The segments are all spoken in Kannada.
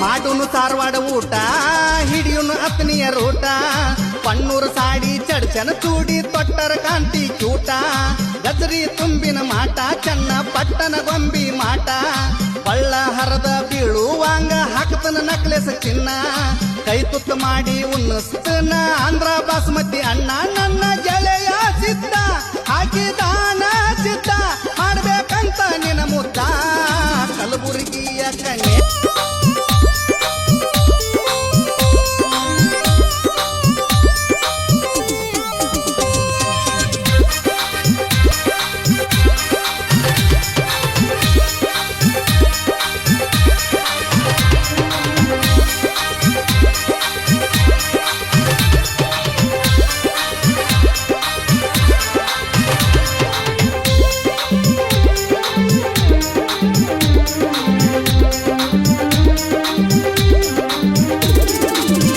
ಮಾಡುನು ಸಾರವಾಡ ಊಟ ಹಿಡಿಯುನು ಅತ್ನಿಯ ರೂಟ ಪಣ್ಣೂರು ಸಾಡಿ ಚಡ್ಚನ ಚೂಡಿ ತೊಟ್ಟರ ಕಾಂತಿ ಕ್ಯೂಟ ಗಜರಿ ತುಂಬಿನ ಮಾಟ ಚೆನ್ನ ಪಟ್ಟಣ ಗೊಂಬಿ ಮಾಟ ಬಳ್ಳ ಹರದ ಬೀಳುವಾಂಗ ಹಾಕತನ ನಕ್ಲೆಸ್ ಚಿನ್ನ ಕೈ ತುತ್ತು ಮಾಡಿ ಉನ್ನಸ್ತನ ಆಂಧ್ರ ಬಾಸ್ಮತಿ ಅಣ್ಣ ನನ್ನ ಗೆಳೆಯ ಸಿದ್ಧ ಹಾಕಿದಾನ ಸಿದ್ಧ ಮಾಡ್ಬೇಕಂತ ನಿನ ಮುದ್ದ ಕಲಬುರಗಿಯ ಕಣ್ಣೆ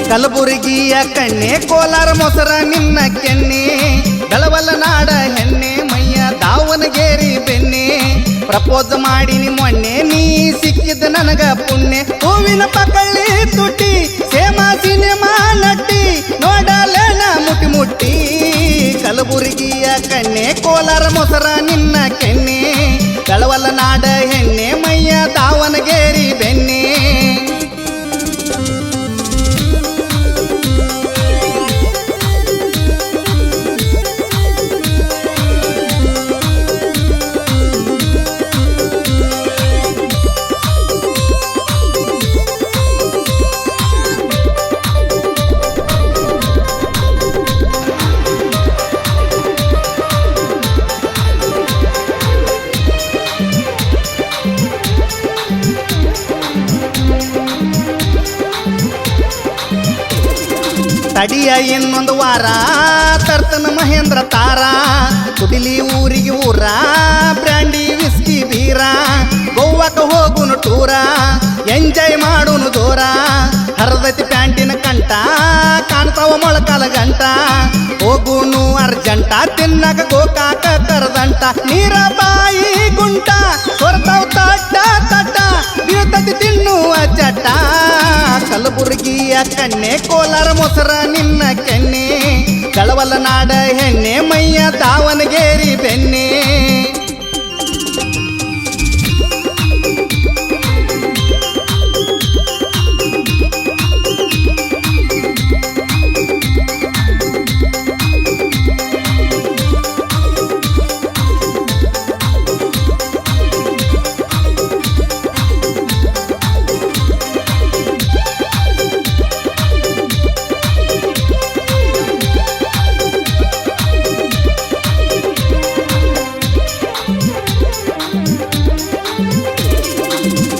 ಕಲಬುರಗಿಯ ಕಣ್ಣೆ ಕೋಲಾರ ಮೊಸರ ನಿನ್ನ ಕೆನ್ನೆ ಬೆಳವಲ್ಲ ನಾಡ ಹೆಣ್ಣೆ ಮೈಯ ದಾವಣಗೆರೆ ಬೆನ್ನೆ ಪ್ರಪೋಸ್ ಮಾಡಿನಿ ಮೊನ್ನೆ ನೀ ಸಿಕ್ಕಿದ ನನಗ ಪುಣ್ಯ ಹೂವಿನ ಪಕಳ್ಳಿ ತುಟಿ ಸೇಮ ಸಿನಿಮಾ ನಟಿ ನೋಡಲೇನ ಮುಟ್ಟಿ ಮುಟ್ಟಿ ಕಲಬುರಗಿಯ ಕಣ್ಣೆ ಕೋಲಾರ ಮೊಸರ ನಿನ್ನ ಕೆನ್ನೆ ಬೆಳವಲ್ಲ ನಾಡ ಹೆಣ್ಣೆ ಮೈಯ ದಾವಣಗೆರೆ ಬೆನ್ನೆ ತಡಿಯ ಇನ್ನೊಂದು ವಾರ ತರ್ತನ ಮಹೇಂದ್ರ ತಾರ ಕುಡಿಲಿ ಊರಿಗೆ ಊರ ಬ್ರ್ಯಾಂಡಿ ವಿಸ್ಕಿ ಬೀರ ಗೋವಾಕ ಹೋಗುನು ಟೂರ ಎಂಜಾಯ್ ಮಾಡುನು ದೂರ ಹರದತಿ ಪ್ಯಾಂಟಿನ ಕಂಟ ಕಾಣ್ತಾವ ಮೊಳಕಾಲ ಗಂಟ ಹೋಗುನು ಅರ್ಜಂಟ ತಿನ್ನಕ ಗೋಕಾಕ ಕರದಂಟ ನೀರ ಬಾಯಿ ಗುಂಟ ಹೊರತಾವ್ ತಟ್ಟ ತಟ್ಟ ಬೀಳ್ತತಿ ತಿನ್ನುವ ಚಟ ಕಲಬುರಗಿಯ ಕಣ್ಣೆ ಕೋಲಾರ ಮೊಸರ ನಿನ್ನ ಕೆನ್ನೆ ಬೆಳವಲ್ಲ ನಾಡ ಹೆಣ್ಣೆ ಮೈಯ ದಾವಣಗೆರೆ ಬೆನ್ನೆ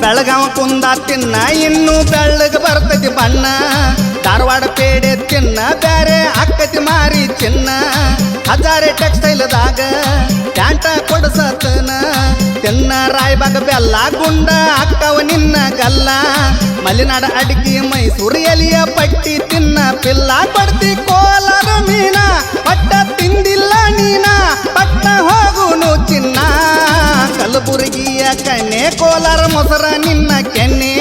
ಬೆಳಗಾವ ಕುಂದ ತಿನ್ನ ಇನ್ನು ಬೆಳ್ಳಗ ಬರ್ತೈತಿ ಬಣ್ಣ ಧಾರವಾಡ ಪೇಡೆ ತಿನ್ನ ಬ್ಯಾರೆ ಅಕ್ಕತಿ ಮಾರಿ ಚಿನ್ನ ಹಜಾರೆ ಟೆಕ್ಸ್ಟೈಲ್ದಾಗ ಪ್ಯಾಂಟ ಕೊಡಸತನ ತಿನ್ನ ರಾಯಬಾಗ ಬೆಲ್ಲ ಗುಂಡ ಅಕ್ಕವ ನಿನ್ನ ಗಲ್ಲ ಮಲೆನಾಡ ಅಡಿಕೆ ಮೈಸೂರು ಎಲಿಯ ಪಟ್ಟಿ ತಿನ್ನ ಪಿಲ್ಲ ಪಡ್ತಿ ಕೋಲಾರ ಮೀನ ಪಟ್ಟ ತಿಂದಿಲ್ಲ ನೀನ ಪಟ್ಟ ಹೋಗುನು ಚಿನ್ನ ಕಲಬುರಗಿಯ ಕಣ್ಣೆ ಕೋಲಾರ ಮೊಸರ ನಿನ್ನ ಕೆನ್ನೆ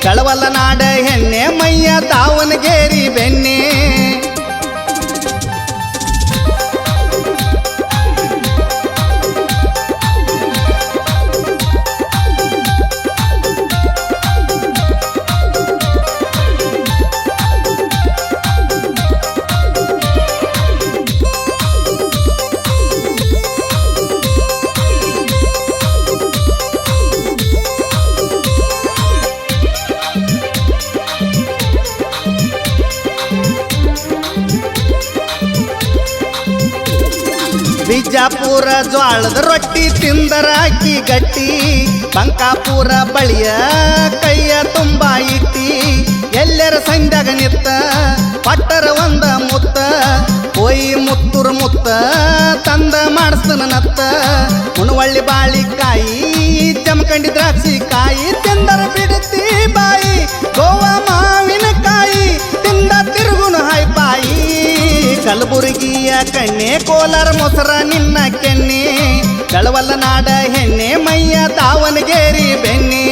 ಬೆಳವಲ್ಲ ನಾಡ ಹೆಣ್ಣೆ ಮೈಯ ದಾವಣಗೆರೆ ಬೆನ್ನೆ ಬಿಜಾಪುರ ಜ್ವಾಳದ ರೊಟ್ಟಿ ತಿಂದರಾಕಿ ಗಟ್ಟಿ ಬಂಕಾಪುರ ಬಳಿಯ ಕೈಯ ತುಂಬ ಇಟ್ಟಿ ಎಲ್ಲರ ಸಂಧ್ಯಾಗ ನಿತ್ತ ಪಟ್ಟರ ಒಂದ ಮುತ್ತ ಹೋಯಿ ಮುತ್ತೂರು ಮುತ್ತ ತಂದ ಮಾಡಿಸ್ತನ ನತ್ತ ಮುಣವಳ್ಳಿ ಬಾಳಿಕಾಯಿ ಜಮಖಂಡಿ ದ್ರಾಕ್ಷಿ ಕಾಯಿ ತಿಂದರ ಬಿಡುತ್ತಿ ಬಾಯಿ ಗೋವಾ ಮಾವಿನಕಾಯಿ ತಿಂದ ತಿರುಗುನು ಹಾಯ್ಪಾಯಿ ಕಲಬುರಗಿಯ ಕಣ್ಣೆ ಕೋಲಾರ ಮೊಸರ ನಿನ್ನ ಕೆನ್ನೆ ಬೆಳವಲ್ಲ ನಾಡ ಹೆಣ್ಣೆ ಮೈಯ ದಾವಣಗೆರೆ ಬೆನ್ನೆ